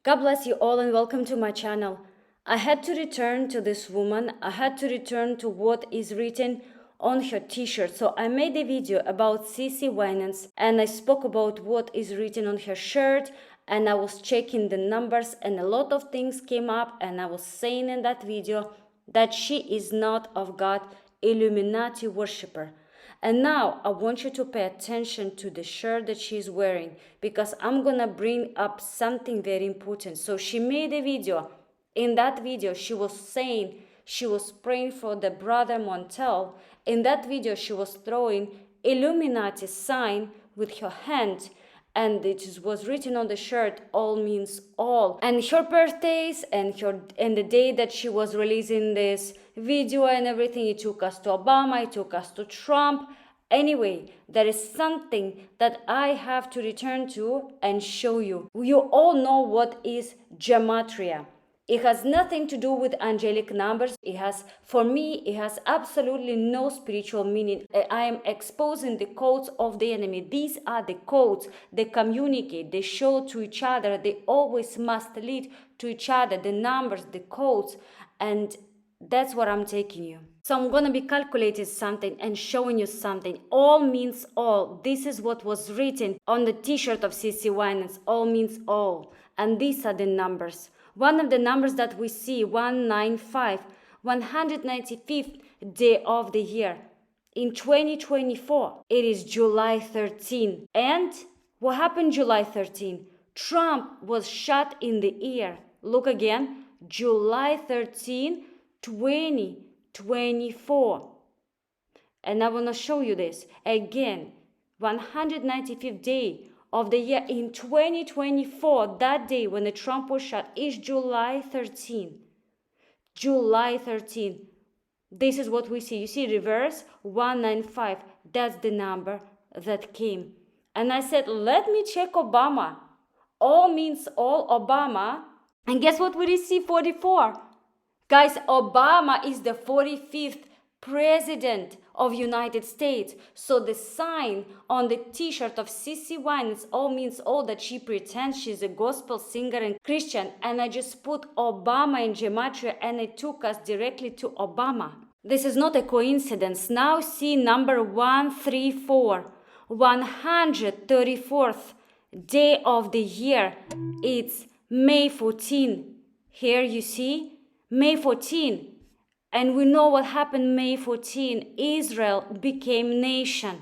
God bless you all and welcome to my channel. I had to return to this woman. I had to return to what is written on her t-shirt. So I made a video about CC Winans and I spoke about what is written on her shirt, and I was checking the numbers and a lot of things came up, and I was saying in that video that she is not of God, Illuminati worshipper. And now I want you to pay attention to the shirt that she's wearing, because I'm gonna bring up something very important. So she made a video. In that video, she was saying she was praying for the brother Montel. In that video, she was throwing Illuminati sign with her hand, and it was written on the shirt, all means all. And her birthdays and the day that she was releasing this video and everything, it took us to Obama, it took us to Trump. Anyway, there is something that I have to return to and show you. You all know what is gematria. It has nothing to do with angelic numbers. For me, it has absolutely no spiritual meaning. I am exposing the codes of the enemy. These are the codes. They communicate, they show to each other. They always must lead to each other, the numbers, the codes. And that's what I'm taking you. So I'm going to be calculating something and showing you something. All means all. This is what was written on the t-shirt of CC Winans. All means all. And these are the numbers. One of the numbers that we see, 195, 195th day of the year. In 2024, it is July 13. And what happened July 13? Trump was shot in the ear. Look again, July 13, 2024. And I want to show you this. Again, 195th day of the year in 2024, that day when the Trump was shot, is July 13. July 13. This is what we see. You see reverse, 195. That's the number that came. And I said, let me check Obama. All means all, Obama. And guess what we receive? 44. Guys, Obama is the 45th president of United States. So the sign on the t-shirt of CC Winans, all means all, that she pretends she's a gospel singer and Christian. And I just put Obama in gematria and it took us directly to Obama. This is not a coincidence. Now see number 134, 134th day of the year. It's May 14. Here you see May 14. And we know what happened May 14. Israel became nation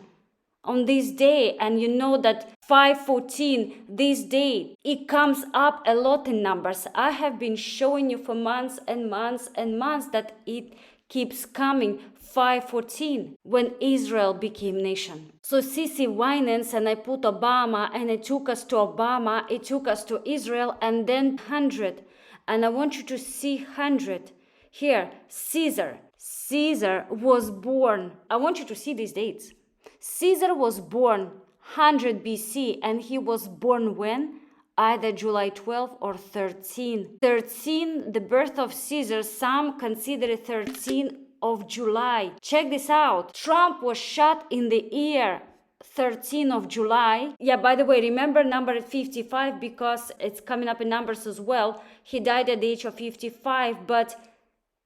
on this day. And you know that 514, this day, it comes up a lot in numbers. I have been showing you for months and months and months that it keeps coming. 514, when Israel became nation. So CC Winans, and I put Obama, and it took us to Obama, it took us to Israel, and then 100. And I want you to see 100. Here, Caesar. Caesar was born. I want you to see these dates. Caesar was born 100 BC, and he was born when? Either July 12 or 13. 13, the birth of Caesar, some consider it 13 of July. Check this out. Trump was shot in the ear 13 of July. Yeah, by the way, remember number 55 because it's coming up in numbers as well. He died at the age of 55, but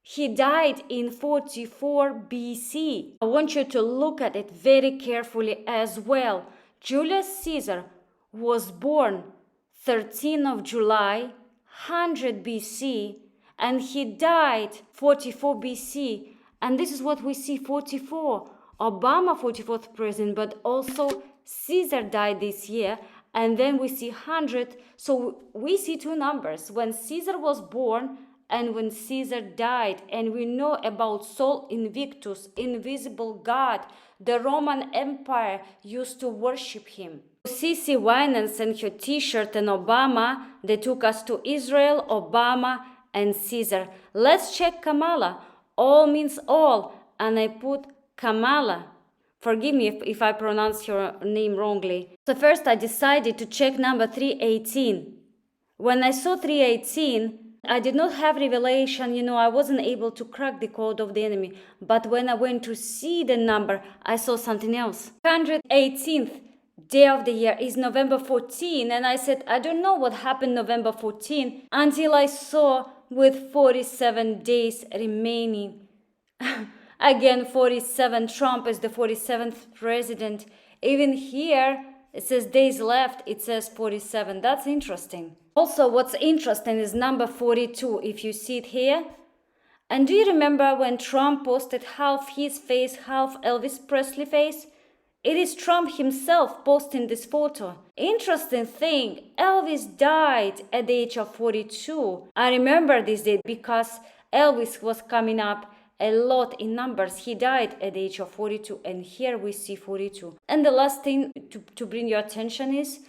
he died in 44 BC. I want you to look at it very carefully as well. Julius Caesar was born 13 of July, 100 BC, and he died 44 BC. And this is what we see, 44. Obama, 44th president, but also Caesar died this year. And then we see 100. So we see two numbers, when Caesar was born and when Caesar died. And we know about Sol Invictus, invisible God. The Roman Empire used to worship him. CC Winans and her t-shirt and Obama, they took us to Israel, Obama and Caesar. Let's check Kamala. All means all. And I put Kamala. Forgive me if I pronounce your name wrongly. So first I decided to check number 318. When I saw 318, I did not have revelation, I wasn't able to crack the code of the enemy. But when I went to see the number, I saw something else. 118th day of the year is November 14. And I said, I don't know what happened November 14 until I saw with 47 days remaining. Again, 47, Trump is the 47th president. Even here, it says days left, it says 47. That's interesting. Also, what's interesting is number 42, if you see it here. And do you remember when Trump posted half his face, half Elvis Presley face? It is Trump himself posting this photo. Interesting thing, Elvis died at the age of 42. I remember this date because Elvis was coming up a lot in numbers. He died at the age of 42, and here we see 42. And the last thing to bring your attention is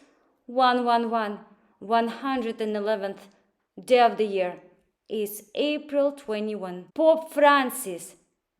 111, 111th day of the year is April 21. Pope Francis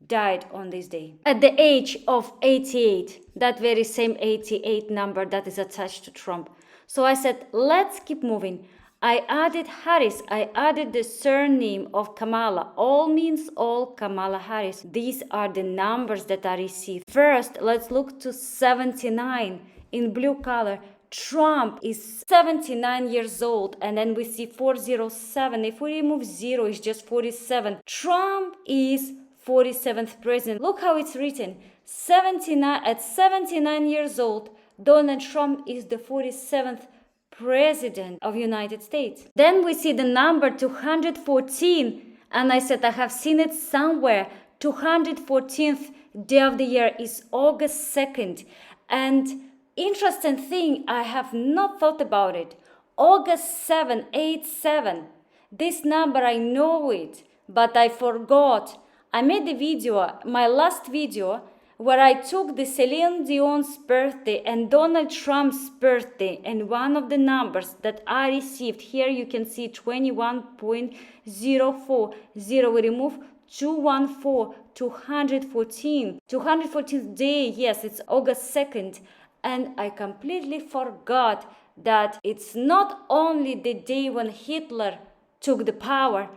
died on this day at the age of 88, that very same 88 number that is attached to Trump. So I said, let's keep moving. I added Harris. I added the surname of Kamala. All means all, Kamala Harris. These are the numbers that I received. First, let's look to 79 in blue color. Trump is 79 years old, and then we see 407. If we remove 0, it's just 47. Trump is 47th president. Look how it's written. 79 at 79 years old, Donald Trump is the 47th president of United States. Then we see the number 214, and I said I have seen it somewhere. 214th day of the year is August 2nd, and interesting thing, I have not thought about it. August 787. This number, I know it, but I forgot. I made the video, my last video, where I took the Celine Dion's birthday and Donald Trump's birthday, and one of the numbers that I received, here you can see 21.040. We remove 214, 214. 214th day, yes, it's August 2nd. And I completely forgot that it's not only the day when Hitler took the power,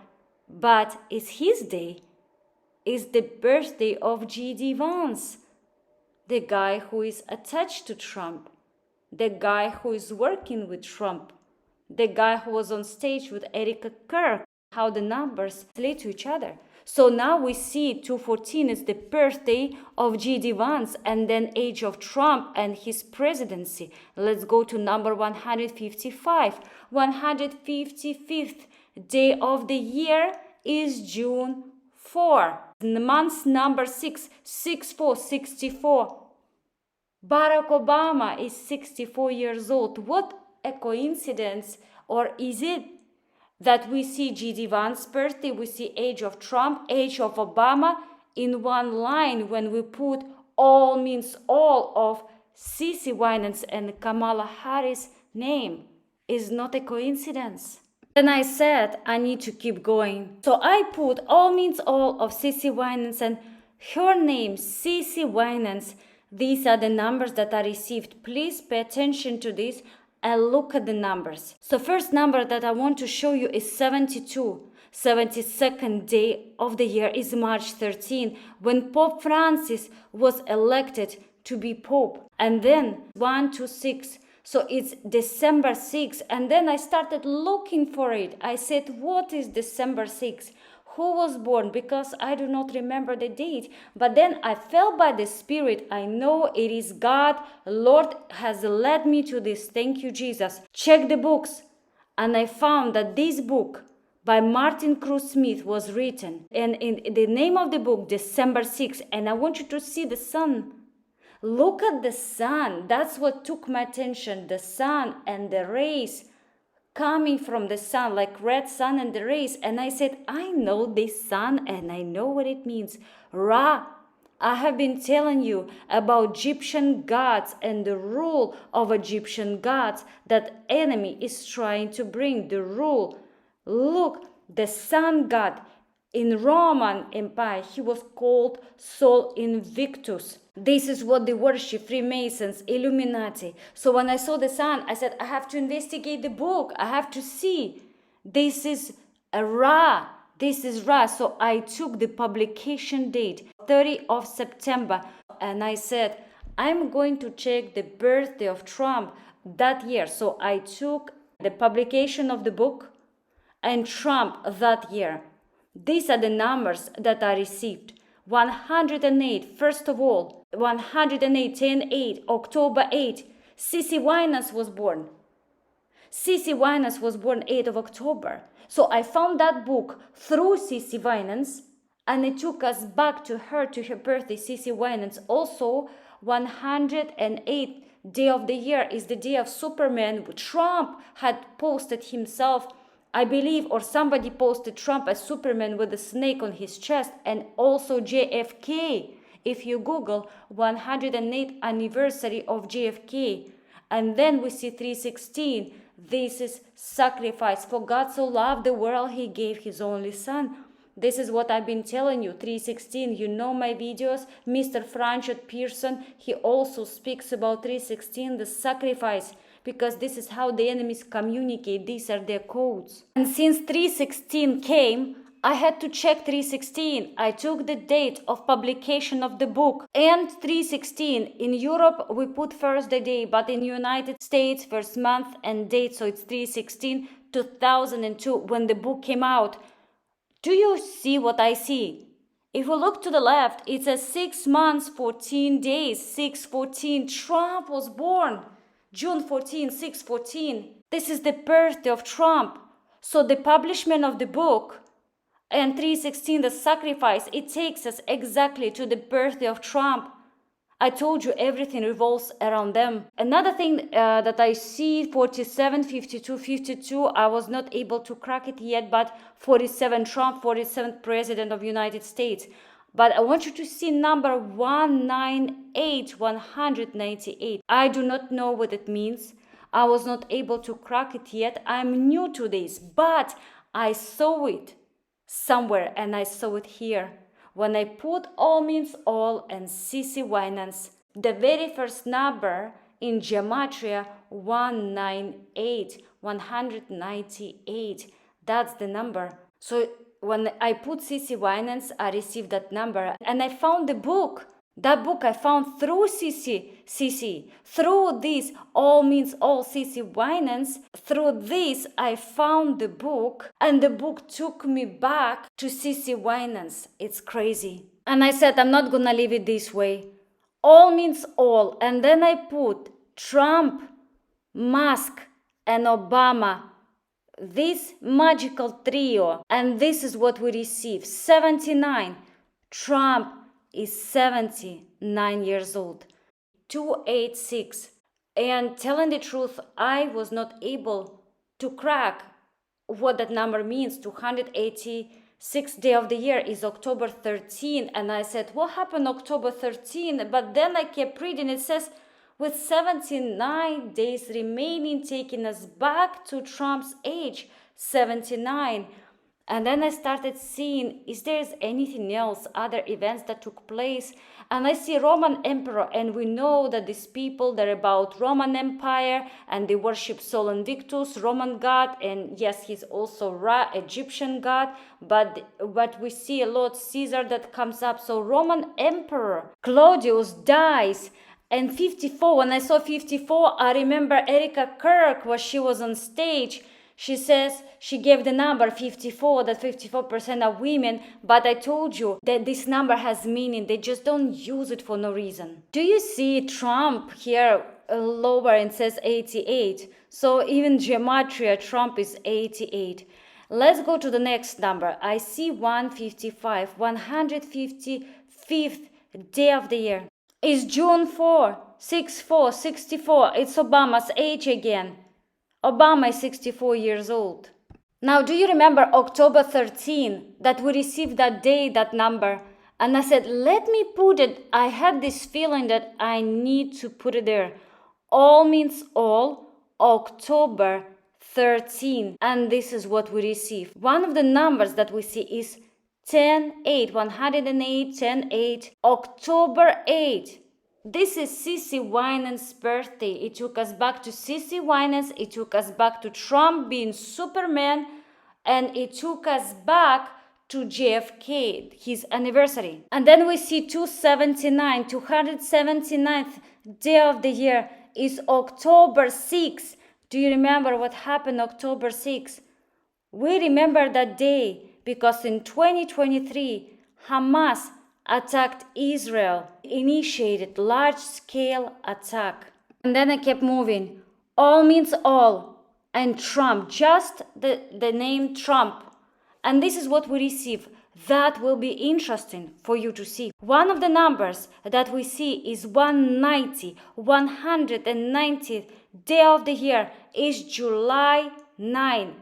but it's his day. It's the birthday of J.D. Vance, the guy who is attached to Trump, the guy who is working with Trump, the guy who was on stage with Erica Kirk, how the numbers relate to each other. So now we see 214 is the birthday of J.D. Vance, and then age of Trump and his presidency. Let's go to number 155. 155th day of the year is June 4. The month's number 6, 64, 64. Barack Obama is 64 years old. What a coincidence, or is it that we see J.D. Vance's birthday, we see age of Trump, age of Obama in one line when we put all means all of CeCe Winans and Kamala Harris' name? Is not a coincidence. Then I said I need to keep going. So I put all means all of CeCe Winans and her name, CeCe Winans. These are the numbers that I received. Please pay attention to this and look at the numbers. So first number that I want to show you is 72. 72nd day of the year is March 13, when Pope Francis was elected to be Pope. And then 126. So it's December 6, and then I started looking for it. I said, what is December 6? Who was born? Because I do not remember the date. But then I felt by the Spirit, I know it is God. Lord has led me to this. Thank you, Jesus. Check the books. And I found that this book by Martin Cruz Smith was written. And in the name of the book, December 6. And I want you to see the sun. Look at the sun. That's what took my attention. The sun and the rays coming from the sun, like red sun and the rays. And I said, I know this sun and I know what it means. Ra. I have been telling you about Egyptian gods and the rule of Egyptian gods that enemy is trying to bring, the rule. Look, the sun god. In Roman Empire, he was called Sol Invictus. This is what they worship, Freemasons, Illuminati. So when I saw the sun, I said, I have to investigate the book. I have to see. This is a Ra. This is Ra. So I took the publication date, 30 of September. And I said, I'm going to check the birthday of Trump that year. So I took the publication of the book and Trump that year. These are the numbers that I received. 108, first of all, 108, 10-8, October 8, Cece Winans was born. Cece Winans was born 8th of October. So I found that book through Cece Winans, and it took us back to her birthday, Cece Winans. Also, 108th day of the year is the day of Superman. Trump had posted himself, I believe, or somebody posted Trump as Superman with a snake on his chest, and also JFK. If you Google 108th anniversary of JFK, and then we see 316. This is sacrifice. For God so loved the world, he gave his only son. This is what I've been telling you. 316. You know my videos. Mr. Franchot Pearson, he also speaks about 316, the sacrifice, because this is how the enemies communicate. These are their codes. And since 316 came, I had to check 316. I took the date of publication of the book and 316. In Europe, we put first the day, but in United States, first month and date. So it's 316, 2002, when the book came out. Do you see what I see? If we look to the left, it says 6 months, 14 days, 6/14. Trump was born June 14, 6/14. This is the birthday of Trump. So the publishment of the book and 316, the sacrifice, it takes us exactly to the birthday of Trump. I told you everything revolves around them. Another thing that I see, 47, 52, 52, I was not able to crack it yet, but 47, Trump, 47th President of the United States. But I want you to see number 198, 198. I do not know what it means. I was not able to crack it yet. I'm new to this, but I saw it somewhere, and I saw it here. When I put all means all and Cece Winans, the very first number in gematria, 198, 198, that's the number. So when I put Cece Winans, I received that number, and I found the book. That book I found through Cece. Through this, all means all, Cece Winans. Through this, I found the book, and the book took me back to Cece Winans. It's crazy. And I said, I'm not gonna leave it this way. All means all. And then I put Trump, Musk, and Obama. This magical trio. And this is what we receive. 79. Trump is 79 years old. 286. And telling the truth, I was not able to crack what that number means. 286th day of the year is October 13. And I said, what happened October 13? But then I kept reading. It says, with 79 days remaining, taking us back to Trump's age, 79. And then I started seeing, is there anything else, other events that took place? And I see Roman emperor, and we know that these people, they're about Roman Empire, and they worship Sol Invictus, Roman god, and yes, he's also Ra, Egyptian god, but we see a lot Caesar that comes up. So Roman emperor Claudius dies, and 54, when I saw 54, I remember Erica Kirk, when she was on stage. She says she gave the number 54, that 54% are women, but I told you that this number has meaning. They just don't use it for no reason. Do you see Trump here lower and says 88? So even gematria, Trump is 88. Let's go to the next number. I see 155, 155th day of the year. It's June 4, 64, 64. It's Obama's age again. Obama is 64 years old. Now, do you remember October 13 that we received that day, that number? And I said, let me put it. I had this feeling that I need to put it there. All means all, October 13. And this is what we receive. One of the numbers that we see is 10-8, 108, 10-8, October 8. This is Cece Winans' birthday. It took us back to Cece Winans. It took us back to Trump being Superman. And it took us back to JFK, his anniversary. And then we see 279th day of the year is October 6th. Do you remember what happened October 6th? We remember that day because in 2023, Hamas attacked Israel, initiated large-scale attack. And then I kept moving. All means all. And Trump, just the name Trump. And this is what we receive. That will be interesting for you to see. One of the numbers that we see is 190. 190th day of the year is July 9.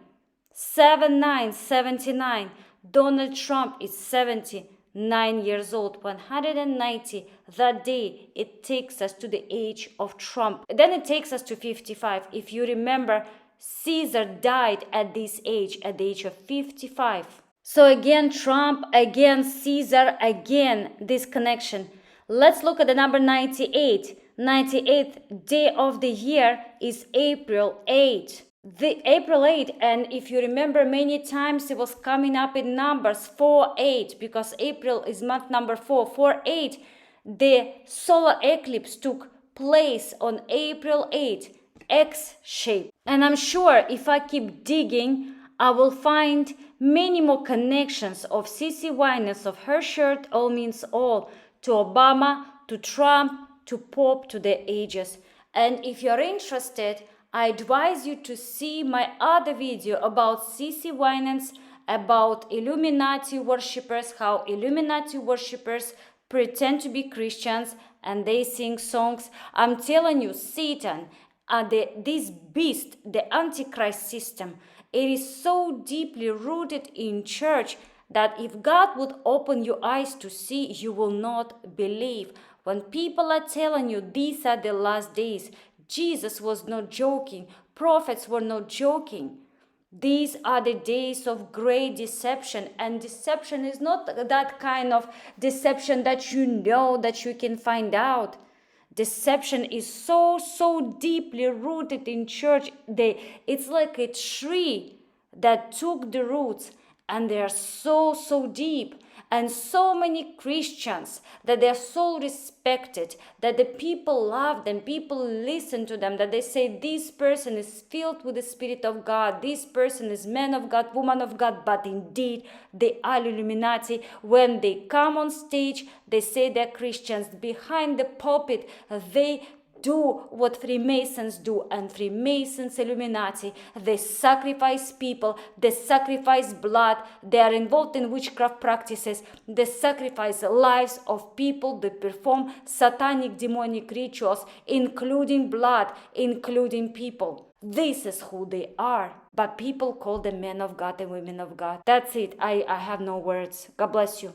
79. Donald Trump is 79 years old. 190. That day, it takes us to the age of Trump. Then it takes us to 55. If you remember, Caesar died at this age, at the age of 55. So again, Trump, again, Caesar, again, this connection. Let's look at the number 98. 98th day of the year is April 8. The April 8, and if you remember, many times it was coming up in numbers 4-8 because April is month number 4. 4-8, the solar eclipse took place on April 8, X shape. And I'm sure if I keep digging, I will find many more connections of CC Winans, of her shirt, all means all, to Obama, to Trump, to Pope, to the ages. And if you're interested, I advise you to see my other video about CC Winans, about Illuminati worshippers, how Illuminati worshippers pretend to be Christians and they sing songs. I'm telling you, Satan, this beast, the Antichrist system, it is so deeply rooted in church that if God would open your eyes to see, you will not believe. When people are telling you these are the last days, Jesus was not joking. Prophets were not joking. These are the days of great deception. And deception is not that kind of deception that you know, that you can find out. Deception is so deeply rooted in church. It's like a tree that took the roots, and they are so deep. And so many Christians that they are so respected, that the people love them, people listen to them, that they say this person is filled with the Spirit of God, this person is man of God, woman of God, but indeed they are Illuminati. When they come on stage, they say they're Christians. Behind the pulpit, they do what Freemasons do, and Freemasons, Illuminati, they sacrifice people, they sacrifice blood, they are involved in witchcraft practices, they sacrifice lives of people, they perform satanic demonic rituals, including blood, including people. This is who they are. But people call them men of God and women of God. That's it. I have no words. God bless you.